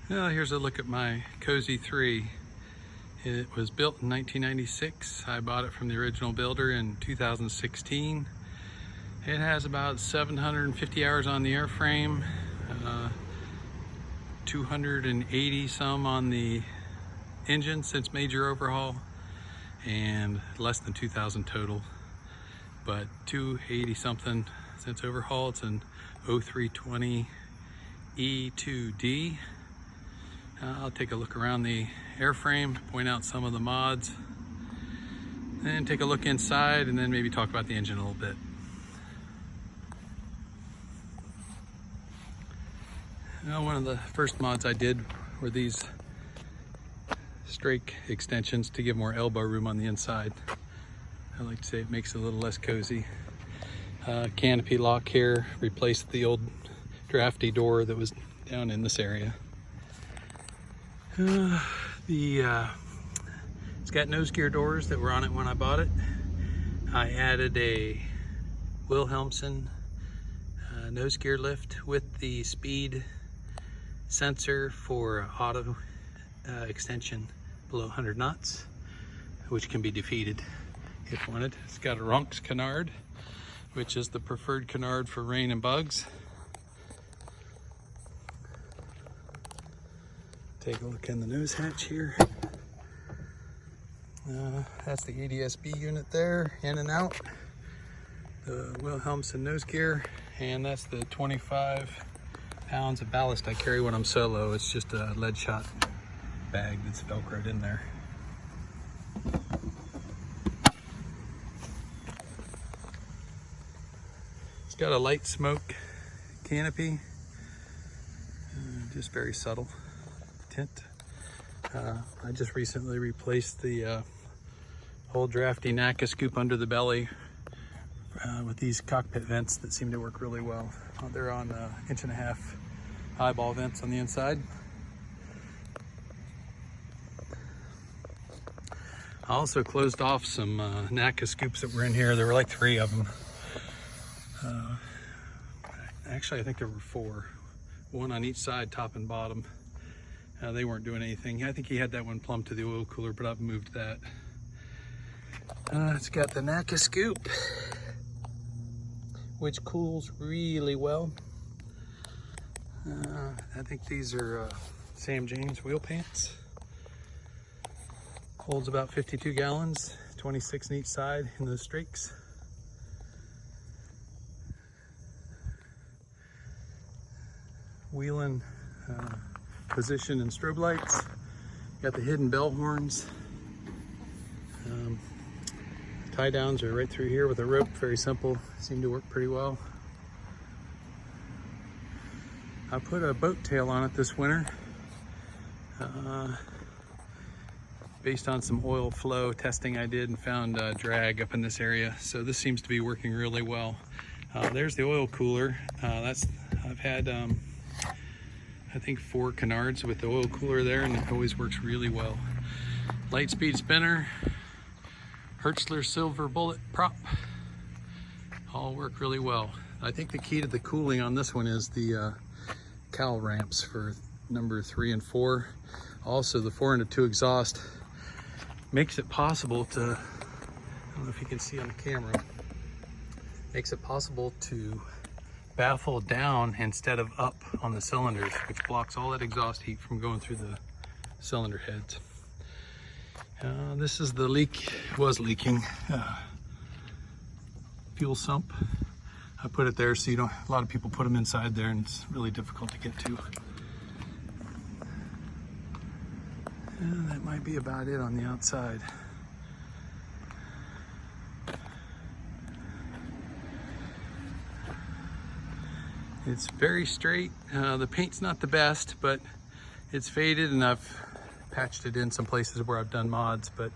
Well, here's a look at my Cozy 3. It was built in 1996. I bought it from the original builder in 2016. It has about 750 hours on the airframe, 280 some on the engine since major overhaul, and less than 2,000 total, but 280 something since overhaul. It's an 0320 E2D. I'll take a look around the airframe, point out some of the mods, then take a look inside, and then maybe talk about the engine a little bit. Now, one of the first mods I did were these strake extensions to give more elbow room on the inside. I like to say it makes it a little less cozy. Canopy lock here, replaced the old drafty door that was down in this area. It's got nose gear doors that were on it when I bought it. I added a Wilhelmsen nose gear lift with the speed sensor for auto extension below 100 knots, which can be defeated if wanted. It's got a Ronx Canard, which is the preferred Canard for rain and bugs. Take a look in the nose hatch here. That's the ADS-B unit there, in and out. The Wilhelmsen nose gear, and that's the 25 pounds of ballast I carry when I'm solo. It's just a lead shot bag that's velcroed in there. It's got a light smoke canopy, just very subtle tint. I just recently replaced the whole drafty NACA scoop under the belly with these cockpit vents that seem to work really well. They're on 1.5 inch eyeball vents on the inside. I also closed off some NACA scoops that were in here. There were like 3 of them. Actually, I think there were 4. One on each side, top and bottom. They weren't doing anything. I think he had that one plumbed to the oil cooler, but I've moved that. It's got the NACA scoop, which cools really well. I think these are Sam James wheel pants. Holds about 52 gallons, 26 in each side in those strakes. Wheeling position and strobe lights. Got the hidden bell horns. Tie downs are right through here with a rope, very simple, seem to work pretty well. I put a boat tail on it this winter based on some oil flow testing I did, and found drag up in this area, so this seems to be working really well. There's the oil cooler. I've had I think 4 Canards with the oil cooler there, and it always works really well. Light speed spinner, Hertzler silver bullet prop, all work really well. I think the key to the cooling on this one is the cowl ramps for number 3 and 4. Also, the 4-into-2 exhaust makes it possible to, I don't know if you can see on the camera, makes it possible to baffle down instead of up on the cylinders, which blocks all that exhaust heat from going through the cylinder heads. This is the was leaking fuel sump. I put it there so you don't, a lot of people put them inside there and it's really difficult to get to. That might be about it on the outside. It's very straight. The paint's not the best, but it's faded, and I've patched it in some places where I've done mods, but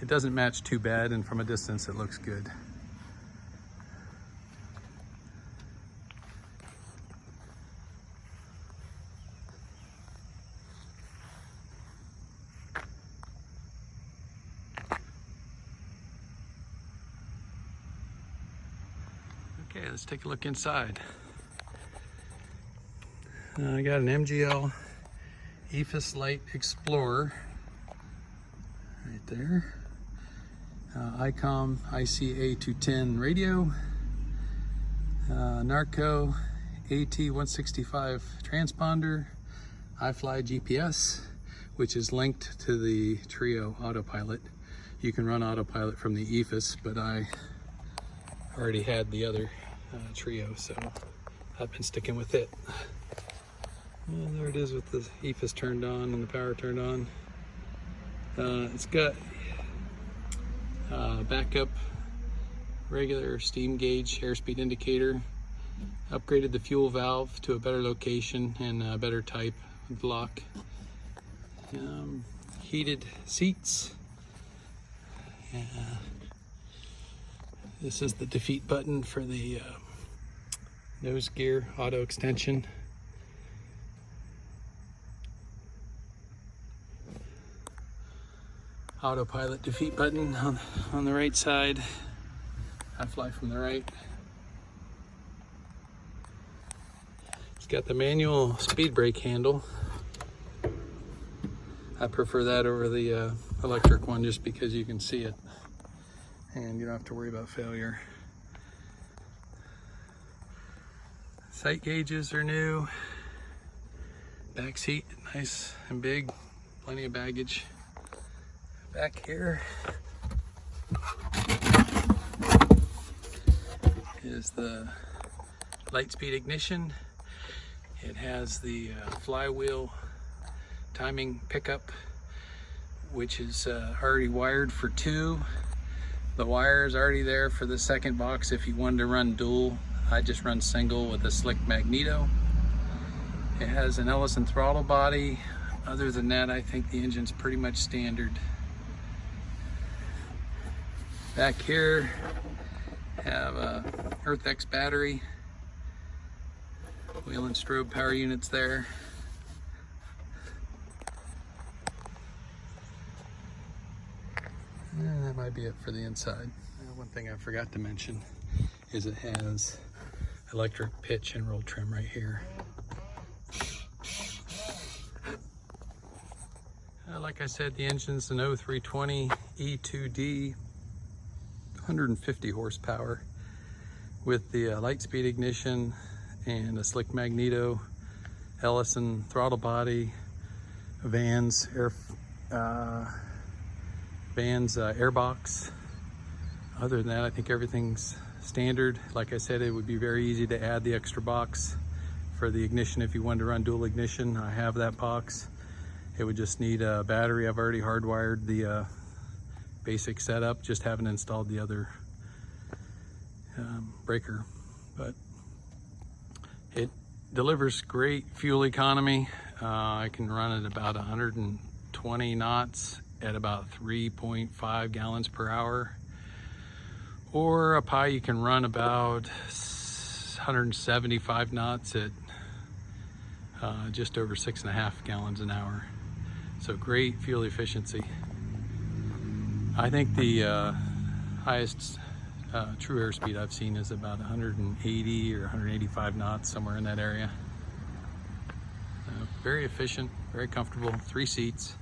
it doesn't match too bad, and from a distance it looks good. Okay, let's take a look inside. I got an MGL EFIS Light Explorer right there. ICOM ICA210 radio. Narco AT165 transponder. iFly GPS, which is linked to the Trio autopilot. You can run autopilot from the EFIS, but I already had the other Trio, so I've been sticking with it. And there it is with the EFIS turned on and the power turned on. It's got backup regular steam gauge airspeed indicator. Upgraded the fuel valve to a better location and a better type of lock. Heated seats. This is the defeat button for the nose gear auto extension. Autopilot defeat button on the right side. I fly from the right. It's got the manual speed brake handle. I prefer that over the electric one just because you can see it and you don't have to worry about failure. Sight gauges are new. Back seat, nice and big, plenty of baggage. Back here is the Lightspeed ignition. It has the flywheel timing pickup, which is already wired for 2. The wire is already there for the second box if you wanted to run dual. I just run single with a slick magneto. It has an Ellison throttle body. Other than that, I think the engine's pretty much standard. Back here, have a EarthX battery, wheel and strobe power units there. And that might be it for the inside. One thing I forgot to mention is it has electric pitch and roll trim right here. Like I said, the engine's an N83MT E2D, 150 horsepower with the Lightspeed ignition and a slick magneto, Ellison throttle body, Vans airbox. Other than that, I think everything's standard. Like I said, it would be very easy to add the extra box for the ignition if you wanted to run dual ignition. I have that box. It would just need a battery. I've already hardwired the basic setup, just haven't installed the other breaker. But it delivers great fuel economy. I can run at about 120 knots at about 3.5 gallons per hour. Or up high you can run about 175 knots at just over 6.5 gallons an hour. So great fuel efficiency. I think the highest true airspeed I've seen is about 180 or 185 knots, somewhere in that area. Very efficient, very comfortable, 3 seats.